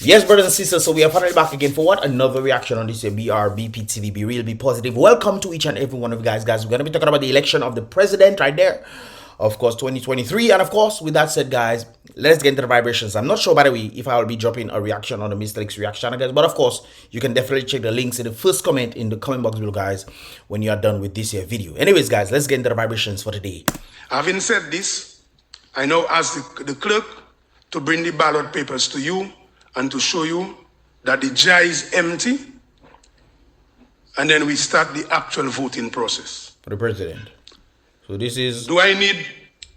Yes, brothers and sisters, so we are finally back again for what? Another reaction on this Brbptv. Be real, be positive. Welcome to each and every one of you guys. We're going to be talking about the election of the president right there. Of course, 2023. And of course, with that said, guys, let's get into the vibrations. I'm not sure, by the way, if I will be dropping a reaction on the Mr. X reaction, guys. But of course, you can definitely check the links in the first comment in the comment box below, guys, when you are done with this here video. Anyways, guys, let's get into the vibrations for today. Having said this, I now ask the clerk to bring the ballot papers to you and to show you that the jar is empty, and then we start the actual voting process. For the president. So this is... Do I need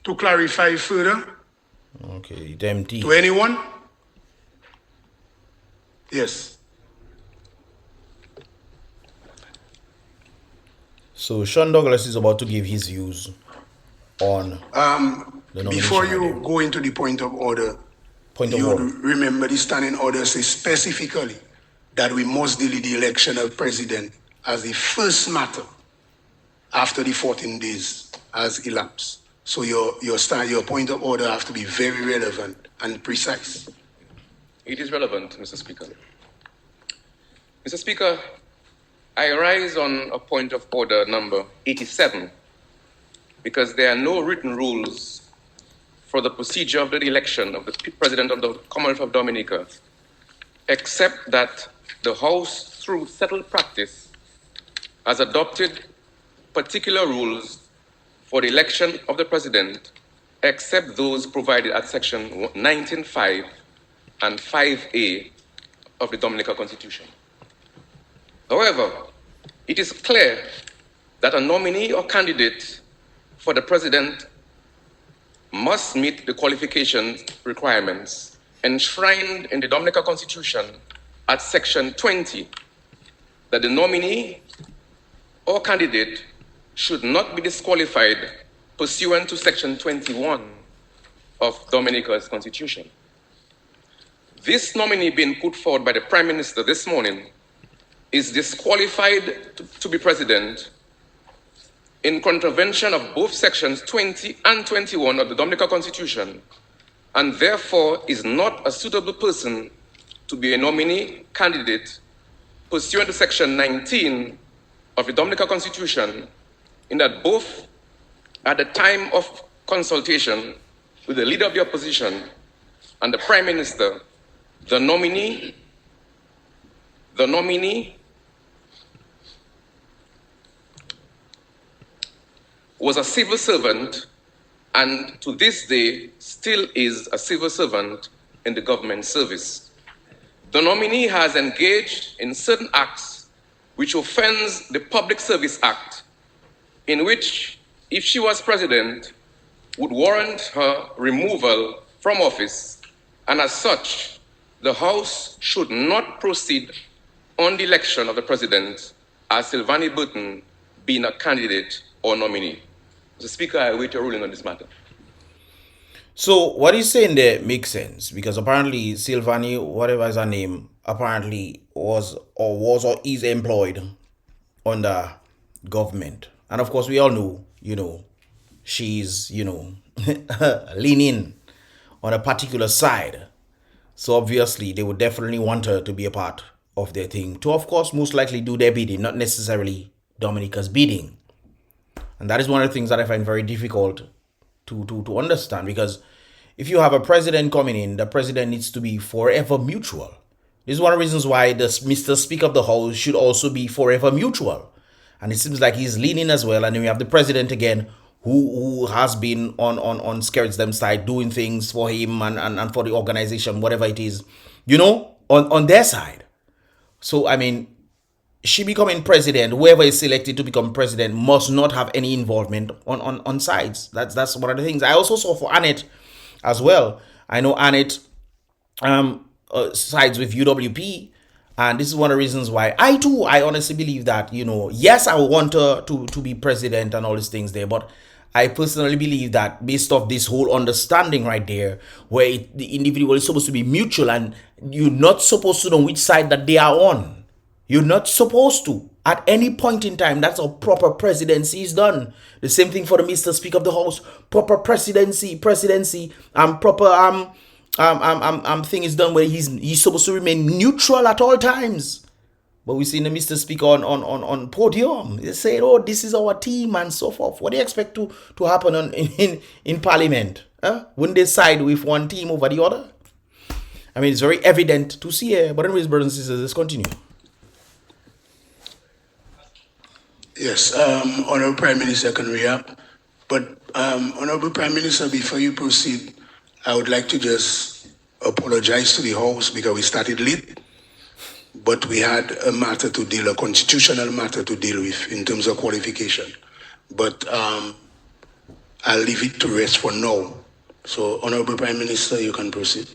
to clarify further? Okay, it's empty. To anyone? Yes. So Sean Douglas is about to give his views on the nomination. Before you go into the point of order, remember the standing order says specifically that we must deal with the election of president as the first matter after the 14 days has elapsed. So your point of order have to be very relevant and precise. It is relevant, Mr. Speaker. Mr. Speaker, I rise on a point of order number 87 because there are no written rules for the procedure of the election of the President of the Commonwealth of Dominica, except that the House, through settled practice, has adopted particular rules for the election of the President, except those provided at Section 19.5 and 5A of the Dominica Constitution. However, it is clear that a nominee or candidate for the President must meet the qualification requirements enshrined in the Dominica Constitution at Section 20, that the nominee or candidate should not be disqualified pursuant to Section 21 of Dominica's Constitution. This nominee being put forward by the Prime Minister this morning is disqualified to be president in contravention of both Sections 20 and 21 of the Dominica Constitution, and therefore is not a suitable person to be a nominee candidate pursuant to Section 19 of the Dominica Constitution, in that both at the time of consultation with the leader of the opposition and the Prime Minister, the nominee was a civil servant, and to this day still is a civil servant in the government service. The nominee has engaged in certain acts which offends the Public Service Act, in which, if she was president, would warrant her removal from office, and as such, the House should not proceed on the election of the president as Sylvanie Burton being a candidate or nominee. Mr. Speaker, I await your ruling on this matter. So what he's saying there makes sense, because apparently Sylvanie, whatever is her name, apparently was or is employed under government. And of course we all know, she's, leaning on a particular side. So obviously they would definitely want her to be a part of their thing, to of course most likely do their bidding, not necessarily Dominica's bidding. And that is one of the things that I find very difficult to understand, because if you have a president coming in, the president needs to be forever mutual. This is one of the reasons why the Mr. Speaker of the House should also be forever mutual. And it seems like he's leaning as well. And then we have the president again, who has been on Skerrit's them side, doing things for him and for the organization, whatever it is, on their side. So, I mean, she becoming president, whoever is selected to become president must not have any involvement on sides. That's one of the things. I also saw for Annette as well. I know Annette sides with UWP, and this is one of the reasons why I honestly believe that, yes, I want her to be president and all these things there, but I personally believe that based off this whole understanding right there, where the individual is supposed to be mutual and you're not supposed to know which side that they are on. You're not supposed to. At any point in time, that's how proper presidency is done. The same thing for the Mr. Speaker of the House. Proper presidency, proper thing is done where he's supposed to remain neutral at all times. But we see the Mr. Speaker on podium. They say, oh, this is our team and so forth. What do you expect to happen in Parliament? Wouldn't they side with one team over the other? I mean, it's very evident to see here. But anyways, brothers and sisters, let's continue. Yes, Honorable Prime Minister can react. But Honorable Prime Minister, before you proceed, I would like to just apologize to the House because we started late. But we had a constitutional matter to deal with in terms of qualification. But I'll leave it to rest for now. So, Honorable Prime Minister, you can proceed.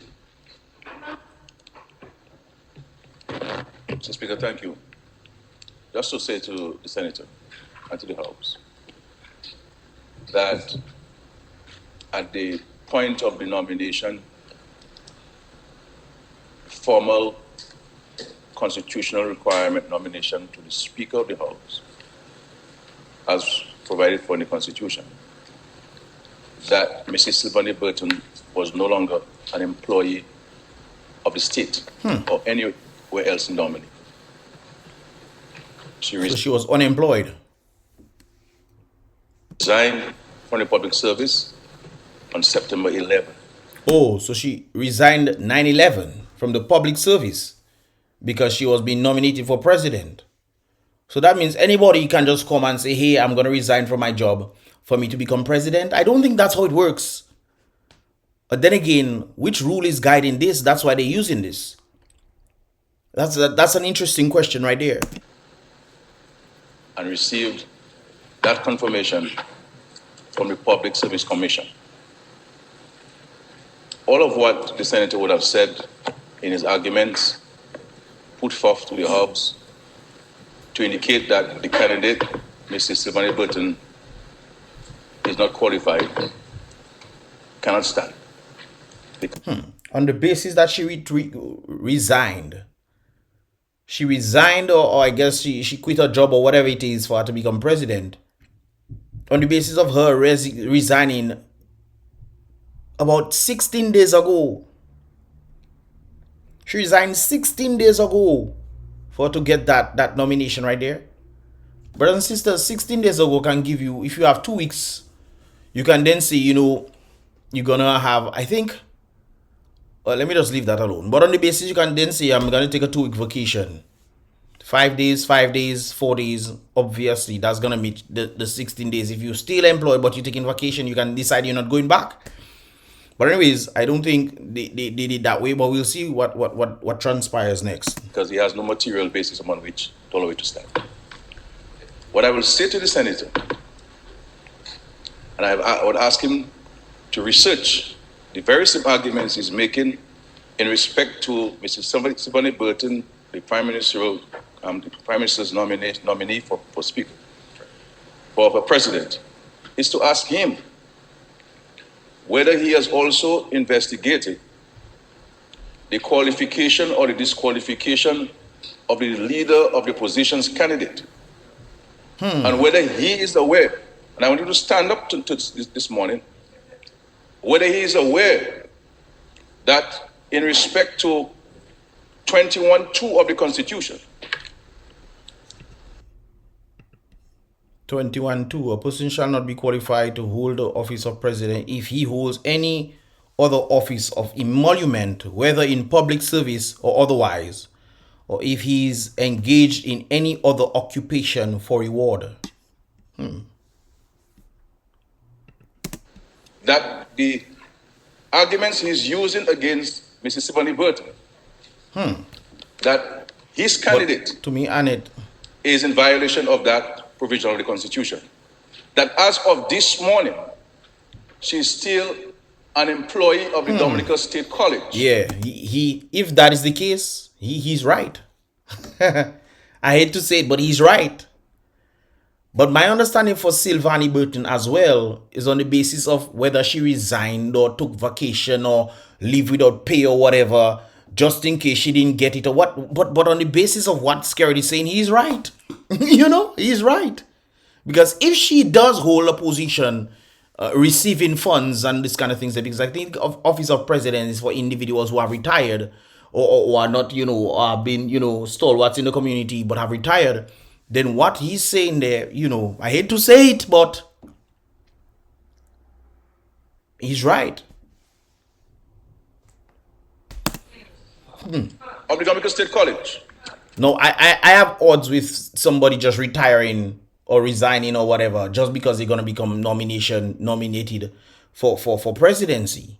Mr. Speaker, thank you. Just to say to the Senator and to the House that at the point of the nomination, formal constitutional requirement nomination to the Speaker of the House, as provided for in the Constitution, that Mrs. Sylvania Burton was no longer an employee of the state or anywhere else in Nominee. So she was unemployed. Resigned from the public service on September 11. Oh, so she resigned 9/11 from the public service because she was being nominated for president. So that means anybody can just come and say, hey, I'm going to resign from my job for me to become president. I don't think that's how it works. But then again, which rule is guiding this? That's why they're using this. That's an interesting question right there. And received that confirmation from the Public Service Commission. All of what the Senator would have said in his arguments put forth to the House to indicate that the candidate, Mrs. Sylvania Burton, is not qualified, cannot stand. On the basis that she resigned. She resigned or I guess she quit her job or whatever it is for her to become president. On the basis of her resigning about 16 days ago. She resigned 16 days ago for her to get that nomination right there. Brothers and sisters, 16 days ago can give you, if you have 2 weeks, you can then say, you're gonna have, I think, let me just leave that alone. But on the basis, you can then say, I'm going to take a 2-week vacation. 5 days, 4 days. Obviously, that's going to meet the 16 days. If you're still employed, but you're taking vacation, you can decide you're not going back. But anyways, I don't think they did it that way. But we'll see what transpires next. Because he has no material basis upon which to allow it to stand. What I will say to the Senator, and I would ask him to research the very same arguments he's making in respect to Mrs. Sylvania Burton, the Prime Minister's nominee for Speaker, for President, is to ask him whether he has also investigated the qualification or the disqualification of the leader of the opposition's candidate, and whether he is aware, and I want you to stand up to this morning, whether he is aware that in respect to 21(2) of the Constitution. 21(2), a person shall not be qualified to hold the office of president if he holds any other office of emolument, whether in public service or otherwise, or if he is engaged in any other occupation for reward. That the arguments he's using against Mrs. Sylvania Burton, that his candidate, but to me, Annette, is in violation of that provision of the Constitution. That as of this morning, she's still an employee of the Dominica State College. Yeah, he if that is the case, he's right. I hate to say it, but he's right. But my understanding for Sylvania Burton as well is on the basis of whether she resigned or took vacation or leave without pay or whatever just in case she didn't get it or what. But on the basis of what Skerrit is saying, he's right. He's right. Because if she does hold a position receiving funds and this kind of things, because I think of office of president is for individuals who are retired or are not, or have been, stalwarts in the community but have retired, then what he's saying there, I hate to say it, but he's right. Of the Jamaica State College. No, I have odds with somebody just retiring or resigning or whatever just because they're gonna become nominated for presidency.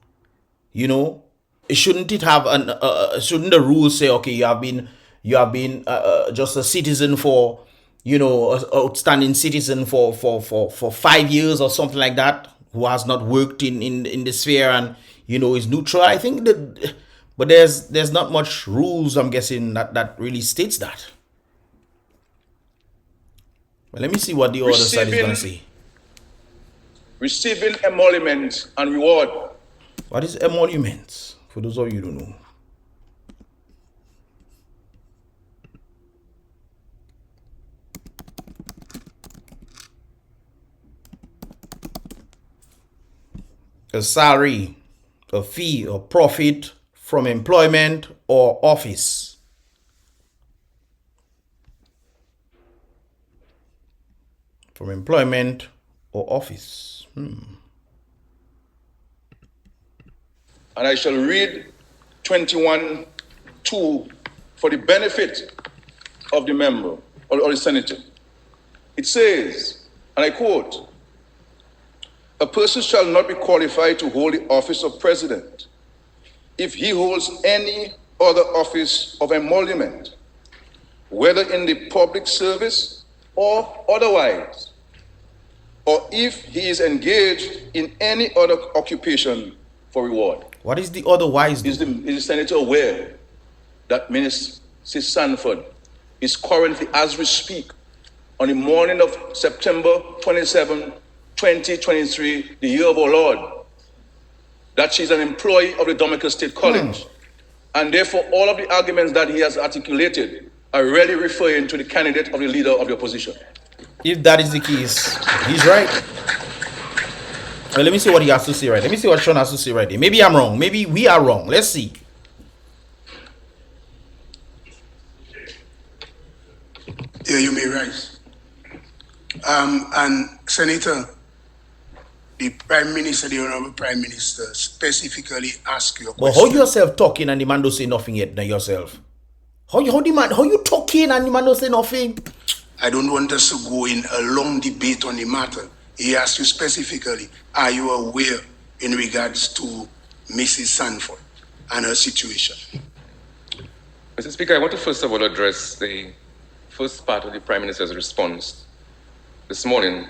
Shouldn't it have shouldn't the rules say, okay, you have been just a citizen for outstanding citizen for 5 years or something like that, who has not worked in the sphere and is neutral. I think that, but there's not much rules, I'm guessing, that really states that. Well, let me see what the other side is going to say. Receiving emolument and reward. What is emolument? For those of you who don't know. A salary, a fee, or profit from employment or office. From employment or office. And I shall read 21(2) for the benefit of the member or the senator. It says, and I quote, "A person shall not be qualified to hold the office of president if he holds any other office of emolument, whether in the public service or otherwise, or if he is engaged in any other occupation for reward." What is the otherwise? Is the senator aware that Minister Sanford is currently, as we speak, on the morning of September 27, 2023, the year of our Lord, that she's an employee of the Jamaica State College, and therefore all of the arguments that he has articulated are really referring to the candidate of the leader of the opposition? If that is the case, he's right. Well, let me see what he has to say right. Let me see what Sean has to say right there. Maybe I'm wrong. Maybe we are wrong. Let's see. Yeah, you may rise. And Senator, the Prime Minister, the Honorable Prime Minister, specifically asked you a question. But how yourself talking and the man don't say nothing yet now yourself? How you talking and the man don't say nothing? I don't want us to go in a long debate on the matter. He asked you specifically, are you aware in regards to Mrs. Sanford and her situation? Mr. Speaker, I want to first of all address the first part of the Prime Minister's response this morning.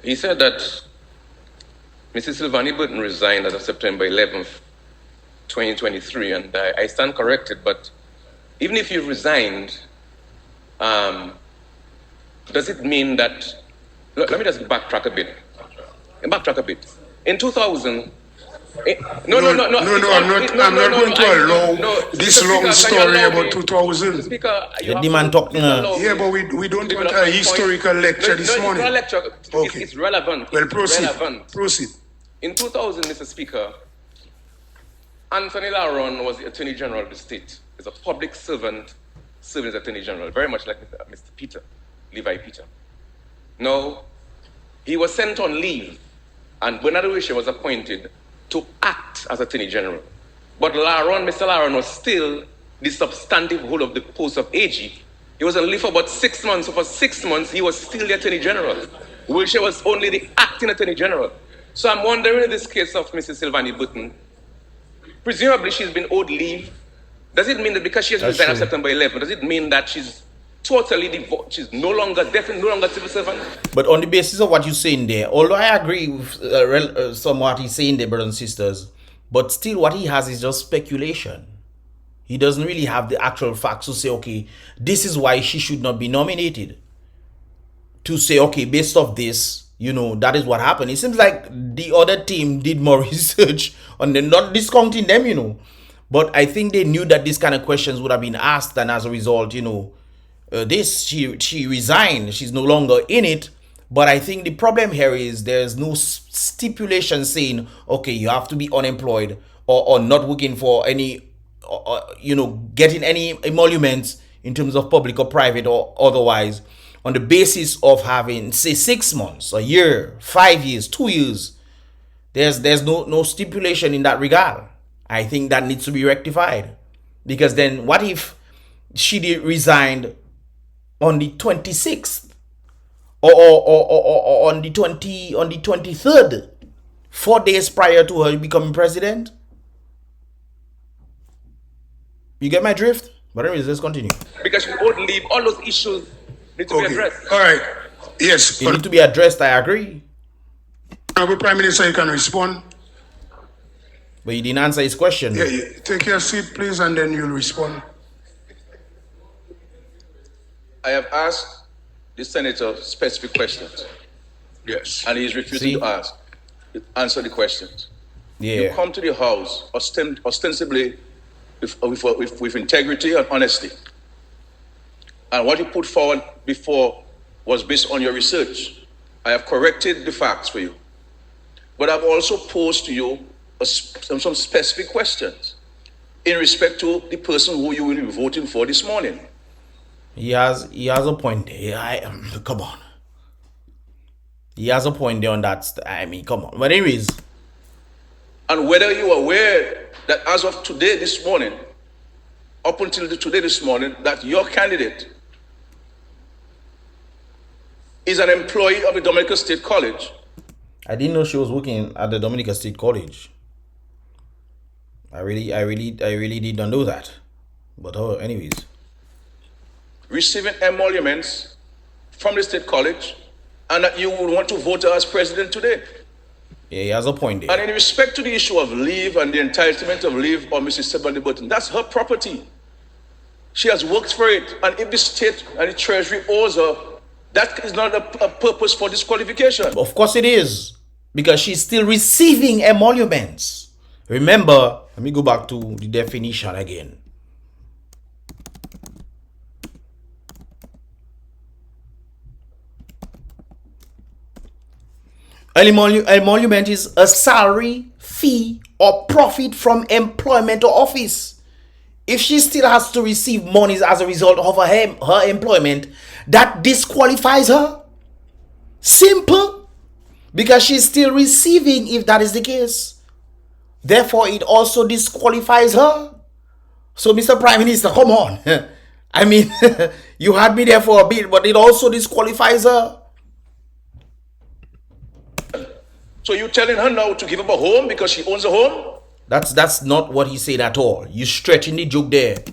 He said that Mrs. Sylvani Burton resigned as of September 11th, 2023, and I stand corrected, but even if you've resigned, does it mean that, let me just backtrack a bit. In 2000, No, I'm not going to allow this long story about 2000. Speaker, The man talking. Yeah, but we don't want a historical lecture this morning. It's not a lecture. Okay. It's relevant. Well, It's proceed. relevant. Proceed. In 2000, Mr. Speaker, Anthony Laron was the Attorney General of the state. He's a public servant serving as Attorney General, very much like Mr. Peter, Levi Peter. Now, he was sent on leave, and Bernard Wishe was appointed to act as Attorney General. But Mr. Laron was still the substantive hold of the post of AG. He was on leave for about 6 months, so for 6 months, he was still the Attorney General. Wishe was only the acting Attorney General. So I'm wondering in this case of Mrs. Sylvani Burton, presumably she's been owed leave. Does it mean that because she has resigned on September 11th, does it mean that she's totally devoted, she's definitely no longer civil servant? But on the basis of what you're saying there, although I agree with some what he's saying there, brothers and sisters, but still what he has is just speculation. He doesn't really have the actual facts to say, okay, this is why she should not be nominated. To say, okay, based off this, that is what happened. It seems like the other team did more research on them, not discounting them. But I think they knew that these kind of questions would have been asked, and as a result, she resigned. She's no longer in it. But I think the problem here is there's no stipulation saying, okay, you have to be unemployed or not working for any, getting any emoluments in terms of public or private or otherwise, on the basis of having, say, 6 months, a year, 5 years, 2 years. There's no stipulation in that regard. I think that needs to be rectified. Because then what if she resigned on the 26th or on the 23rd, 4 days prior to her becoming president? You get my drift? But anyways, let's continue. Because she won't leave, all those issues need to be addressed. All right. Yes. It need to be addressed, I agree. Honorable Prime Minister, you can respond. But you didn't answer his question. Yeah, take your seat, please, and then you'll respond. I have asked the senator specific questions. Yes. And he's refusing to answer the questions. Yeah. You come to the House ostensibly with integrity and honesty. And what you put forward before was based on your research. I have corrected the facts for you. But I've also posed to you some specific questions in respect to the person who you will be voting for this morning. He has a point there. Come on. He has a point there on that. I mean, come on. But anyways. And whether you are aware that as of today, this morning, up until today, this morning, that your candidate is an employee of the Dominican State College. I didn't know she was working at the Dominican State College. I really did not know that. But anyways. Receiving emoluments from the State College, and that you would want to vote her as president today. Yeah, he has a point there. And in respect to the issue of leave and the entitlement of leave of Mrs. Suspending Burton, that's her property. She has worked for it, and if the state and the treasury owes her, that is not a purpose for disqualification. Of course it is, because she's still receiving emoluments. Remember, let me go back to the definition again. Emolument is a salary, fee, or profit from employment or office. If she still has to receive monies as a result of her employment, that disqualifies her. Simple. Because she's still receiving, if that is the case. Therefore, it also disqualifies her. So, Mr. Prime Minister, come on. I mean, you had me there for a bit, but it also disqualifies her. So you're telling her now to give up a home because she owns a home? That's not what he said at all. You're stretching the joke there.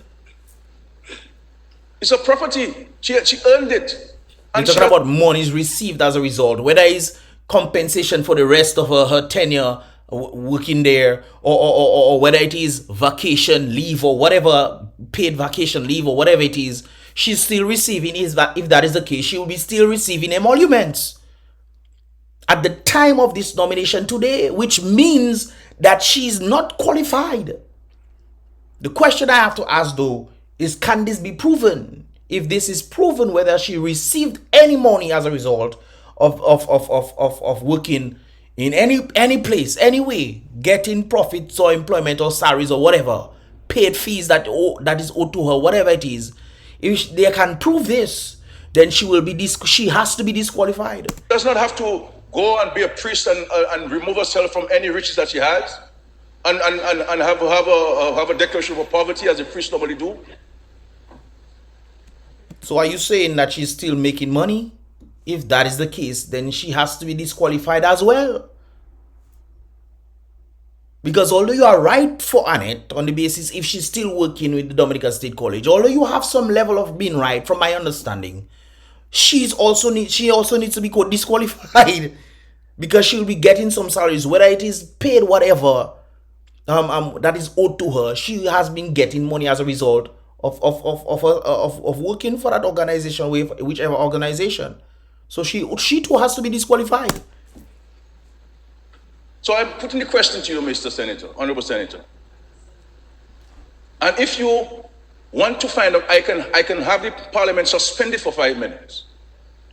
It's a property. She earned it. You're talking about monies received as a result, whether it's compensation for the rest of her tenure working there, or whether it is vacation leave or whatever, paid vacation leave or whatever it is, she's still receiving. If that is the case, she will be still receiving emoluments at the time of this nomination today, which means that she's not qualified. The question I have to ask though is, can this be proven? If this is proven, whether she received any money as a result of working in any place, any way, getting profits or employment or salaries or whatever, paid fees that is owed to her, whatever it is, if they can prove this, then she has to be disqualified. Does not have to go and be a priest and remove herself from any riches that she has, and have a declaration of poverty as a priest normally do. So are you saying that she's still making money? If that is the case, then she has to be disqualified as well. Because although you are right for Annette on the basis if she's still working with the Dominican State College, although you have some level of being right from my understanding, she also needs to be disqualified because she will be getting some salaries, whether it is paid whatever that is owed to her. She has been getting money as a result of working for that organization, whichever organization. So she too has to be disqualified. So I'm putting the question to you, Mr. Senator, Honorable Senator. And if you want to find out, I can have the Parliament suspended for 5 minutes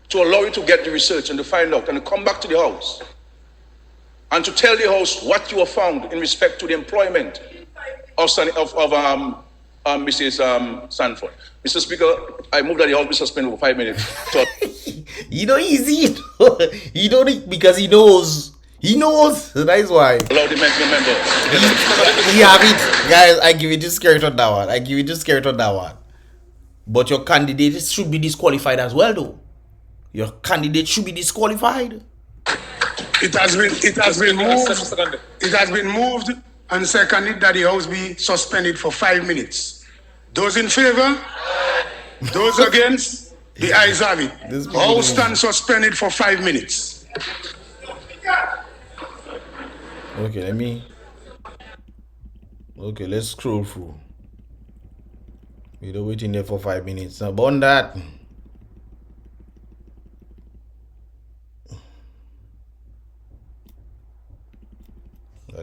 to allow you to get the research and to find out and to come back to the House and to tell the House what you have found in respect to the employment of Mrs. Sanford. Mr. Speaker, I move that the House be suspended for 5 minutes. So easy. He don't, because he knows. He knows. That is why. Allow the member. We have it. Guys, I give you this Skerrit on that one. I give you this Skerrit on that one. But your candidate should be disqualified as well, though. Your candidate should be disqualified. It has been moved and seconded that the House be suspended for 5 minutes. Those in favor? Those against? The ayes have it. House stand suspended for 5 minutes. Okay, let's scroll through. We're waiting there for 5 minutes. Now, on that.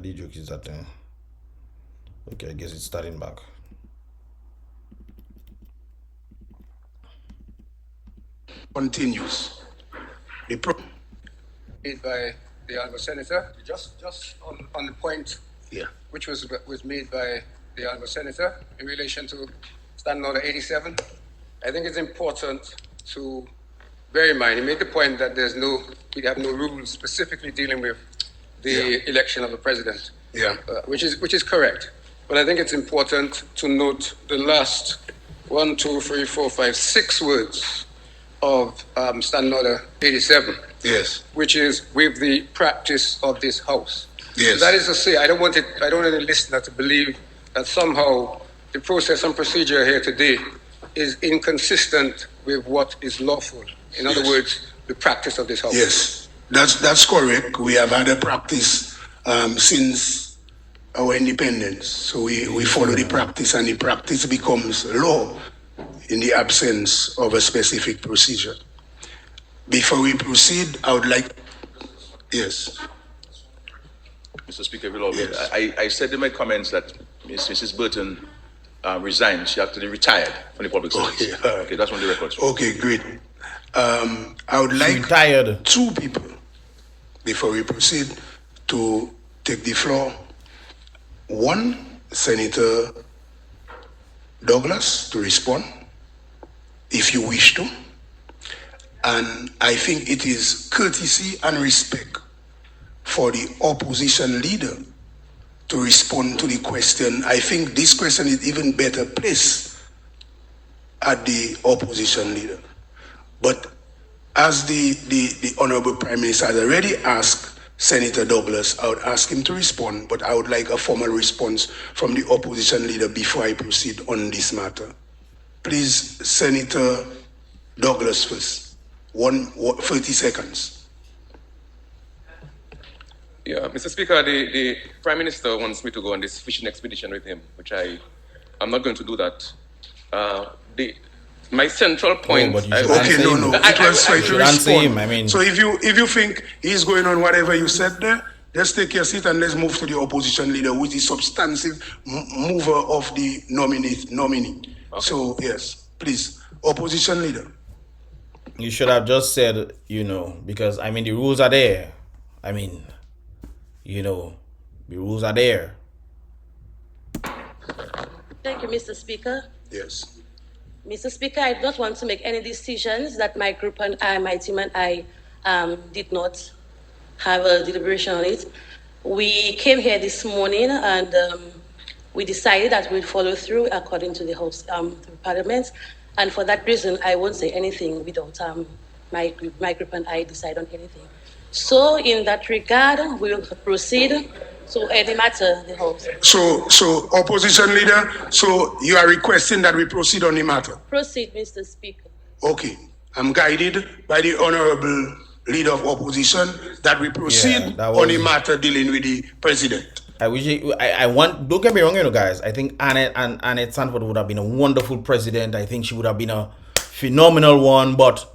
The joke is that. Okay, I guess it's starting back. Continues. Made by the Honourable Senator, just on the point, which was made by the Honourable Senator in relation to Standing Order 87. I think it's important to bear in mind, he made the point that we have no rules specifically dealing with the election of the president, which is correct. But I think it's important to note the last 1, 2, 3, 4, 5, 6 words of Standing Order 87. Yes. Which is with the practice of this House. Yes. So that is to say, I don't want any listener to believe that somehow the process and procedure here today is inconsistent with what is lawful. In other words, the practice of this House. Yes, that's correct. We have had a practice since our independence. So we follow the practice, and the practice becomes law in the absence of a specific procedure. Before we proceed, I would like... Yes. Mr. Speaker, yes. I said in my comments that Mrs. Burton resigned. She actually retired from the public service. Okay, that's on the record. Okay, great. I would like two people, before we proceed, to take the floor. One, Senator Douglas, to respond, if you wish to. And I think it is courtesy and respect for the opposition leader to respond to the question. I think this question is even better placed at the opposition leader. But as the Honorable Prime Minister has already asked Senator Douglas, I would ask him to respond, but I would like a formal response from the opposition leader before I proceed on this matter. Please, Senator Douglas first. 30 seconds. Yeah, Mr. Speaker, the Prime Minister wants me to go on this fishing expedition with him, which I'm not going to do that. My central point... It was try to respond. So if you think he's going on whatever you said there, let's take your seat and let's move to the opposition leader, which is substantive mover of the nominee. Okay. So yes, please, opposition leader. You should have just said, because the rules are there. The rules are there. Thank you, Mr. Speaker. Yes. Mr. Speaker, I do not want to make any decisions that my group and I, my team and I, did not have a deliberation on it. We came here this morning and we decided that we'd follow through according to the House, the Parliament. And for that reason, I won't say anything without my group and I decide on anything. So in that regard, we will proceed to any matter the House. So opposition leader, so you are requesting that we proceed on the matter? Proceed, Mr. Speaker. Okay. I'm guided by the Honorable Leader of Opposition that we proceed on the matter dealing with the President. Don't get me wrong, guys. I think Annette Sanford would have been a wonderful president. I think she would have been a phenomenal one. But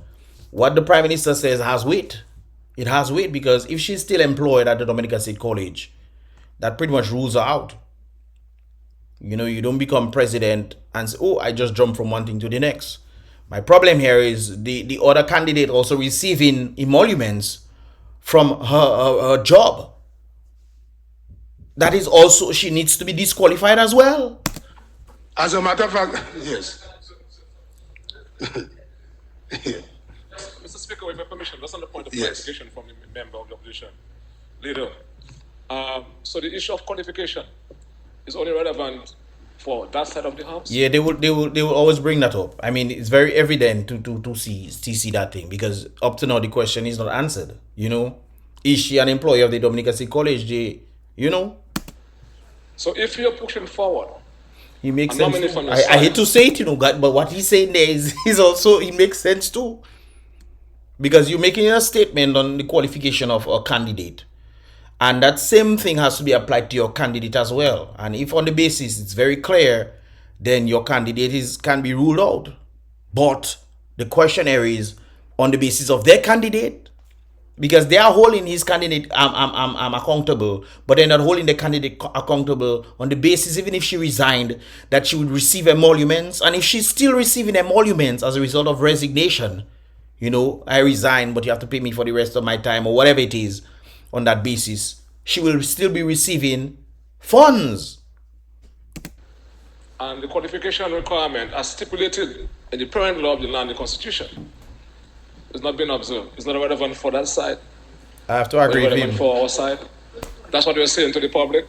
what the Prime Minister says has weight. It has weight because if she's still employed at the Dominican State College, that pretty much rules her out. You know, you don't become president and say, oh, I just jumped from one thing to the next. My problem here is the other candidate also receiving emoluments from her job. That is also, she needs to be disqualified as well. As a matter of fact, yes. Mr. Speaker, with your permission, that's on the point of clarification from the member of the opposition leader. So the issue of qualification is only relevant for that side of the house? Yeah, they will always bring that up. I mean, it's very evident to see that thing, because up to now the question is not answered. You know, is she an employee of the Dominican State College? You know. So if you're pushing forward, he makes sense. I hate to say it, you know, but what he's saying there is also, it makes sense too, because you're making a statement on the qualification of a candidate. And that same thing has to be applied to your candidate as well. And if on the basis it's very clear, then your candidate can be ruled out. But the questionnaire is on the basis of their candidate, because they are holding his candidate accountable, but they're not holding the candidate accountable on the basis, even if she resigned, that she would receive emoluments. And if she's still receiving emoluments as a result of resignation, you know, I resign, but you have to pay me for the rest of my time, or whatever it is. On that basis, she will still be receiving funds. And the qualification requirement, as stipulated in the parent law of the land, the Constitution, is not being observed. It's not relevant for that side. I have to agree with him. For our side. That's what we're saying to the public.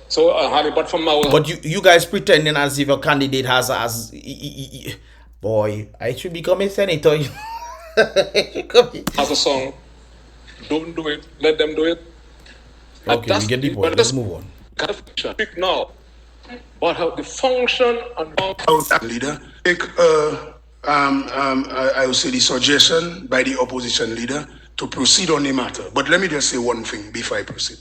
So, but from our... But you guys pretending as if a candidate has boy, I should become a senator. As a song. Don't do it. Let them do it. Okay, we get the point. Let's move on. Speak now. But how the function and leader take I will say the suggestion by the opposition leader to proceed on the matter. But let me just say one thing before I proceed.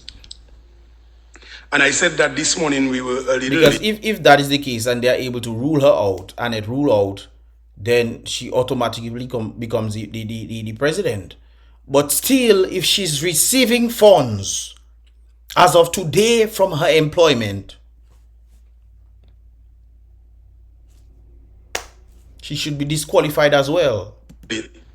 And I said that this morning we were a little... Because if that is the case and they are able to rule her out and it rule out, then she automatically becomes the president. But still, if she's receiving funds as of today from her employment, she should be disqualified as well.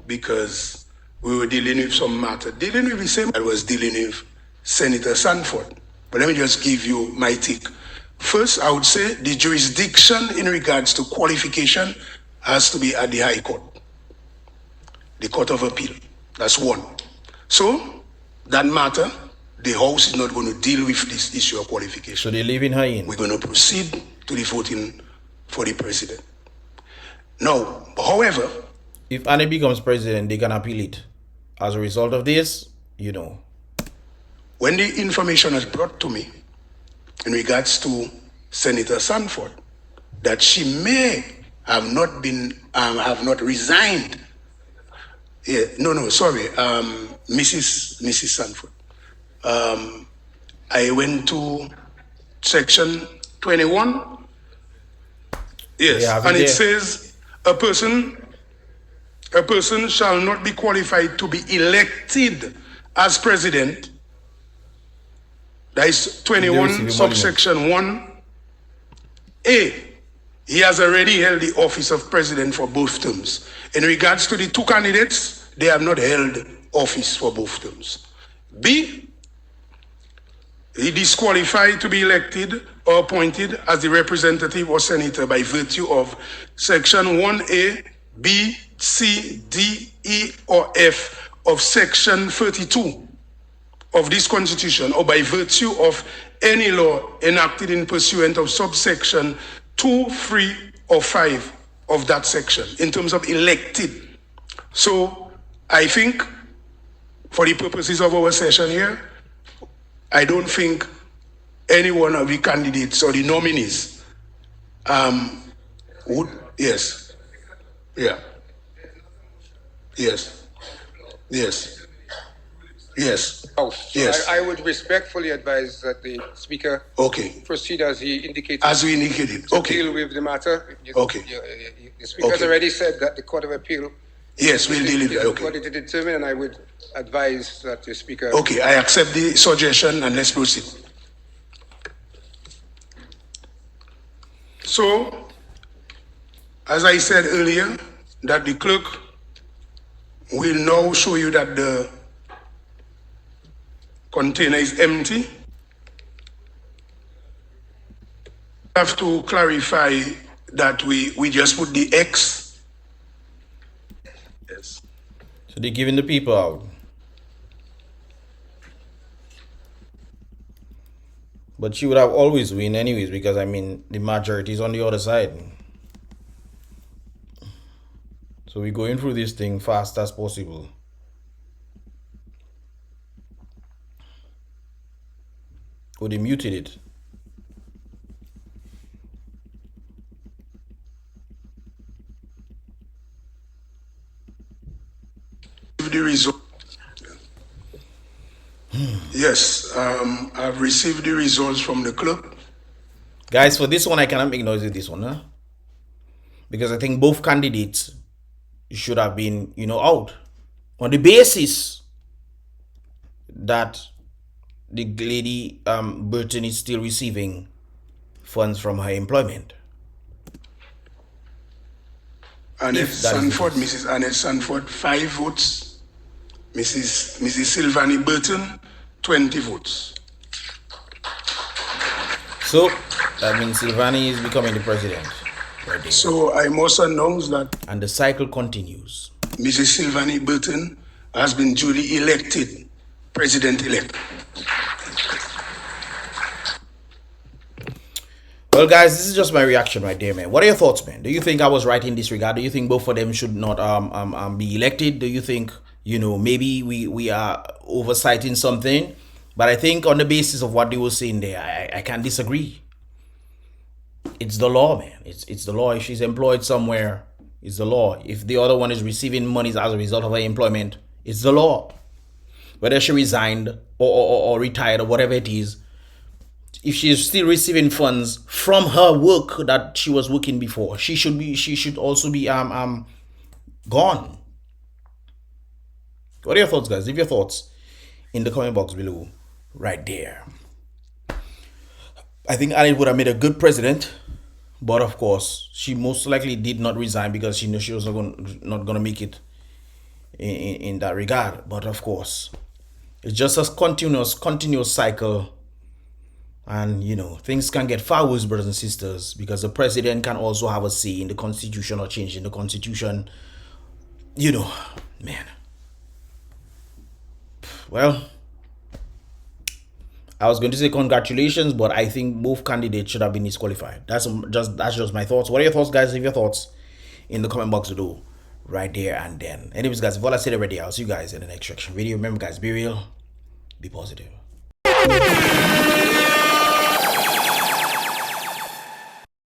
Because we were dealing with some matter. Dealing with the same I was dealing with Senator Sanford. But let me just give you my take. First, I would say the jurisdiction in regards to qualification has to be at the High Court, the Court of Appeal. That's one. So, that matter, the House is not going to deal with this issue of qualification. So they're leaving her in. We're going to proceed to the voting for the president. Now, however... If Annie becomes president, they can appeal it. As a result of this, you know. When the information was brought to me in regards to Senator Sanford, that she may have not been, have not resigned. Yeah, Mrs. Sanford. I went to section 21. Yes, and it says a person shall not be qualified to be elected as president. That is 21 subsection 1A. He has already held the office of president for both terms. In regards to the two candidates, they have not held office for both terms. B, he disqualified to be elected or appointed as the representative or senator by virtue of section 1A, B, C, D, E, or F of section 32 of this constitution, or by virtue of any law enacted in pursuant of subsection 2, 3, or 5 of that section, in terms of elected. So, I think, for the purposes of our session here, I don't think any one of the candidates or the nominees would, yes, yeah, yes, yes, yes. Yes. I would respectfully advise that the speaker proceed as he indicated. As we indicated. To deal with the matter. Okay. The speaker has already said that the Court of Appeal Yes, we'll deliver. Okay. What it determined, and I would advise that the Speaker... Okay, I accept the suggestion and let's proceed. So, as I said earlier, that the clerk will now show you that the container is empty. I have to clarify that we just put the X. Yes. So they're giving the people out. But she would have always win anyways, because I mean the majority is on the other side. So we're going through this thing fast as possible. Oh, they muted it. The result. Yes, I've received the results from the clerk. Guys, for this one, I cannot make noise with this one, huh? Because I think both candidates should have been, out on the basis that the lady Burton is still receiving funds from her employment. Annette Sanford, Mrs. Annette Sanford, 5 votes. Mrs. Sylvanie Burton, 20 votes. So that means Sylvanie is becoming the president. Right there. So I must announce that. And the cycle continues. Mrs. Sylvanie Burton has been duly elected president-elect. Well, guys, this is just my reaction right there, man. What are your thoughts, man? Do you think I was right in this regard? Do you think both of them should not be elected? Do you think, maybe we are oversighting something? But I think on the basis of what they were saying there, I can't disagree. It's the law, man. It's the law. If she's employed somewhere, it's the law. If the other one is receiving monies as a result of her employment, it's the law. Whether she resigned or retired or whatever it is, if she's still receiving funds from her work that she was working before, she should also be gone. What are your thoughts, guys? Leave your thoughts in the comment box below, right there. I think Ali would have made a good president, but of course, she most likely did not resign because she knew she was not gonna make it in that regard. But of course, it's just a continuous cycle. And, things can get far worse, brothers and sisters, because the president can also have a say in the constitution or change in the constitution. Man. Well, I was going to say congratulations, but I think both candidates should have been disqualified. That's just my thoughts. What are your thoughts, guys? Leave your thoughts in the comment box below, right there and then. Anyways, guys, if all I said already, I'll see you guys in the next section video. Remember, guys, be real, be positive.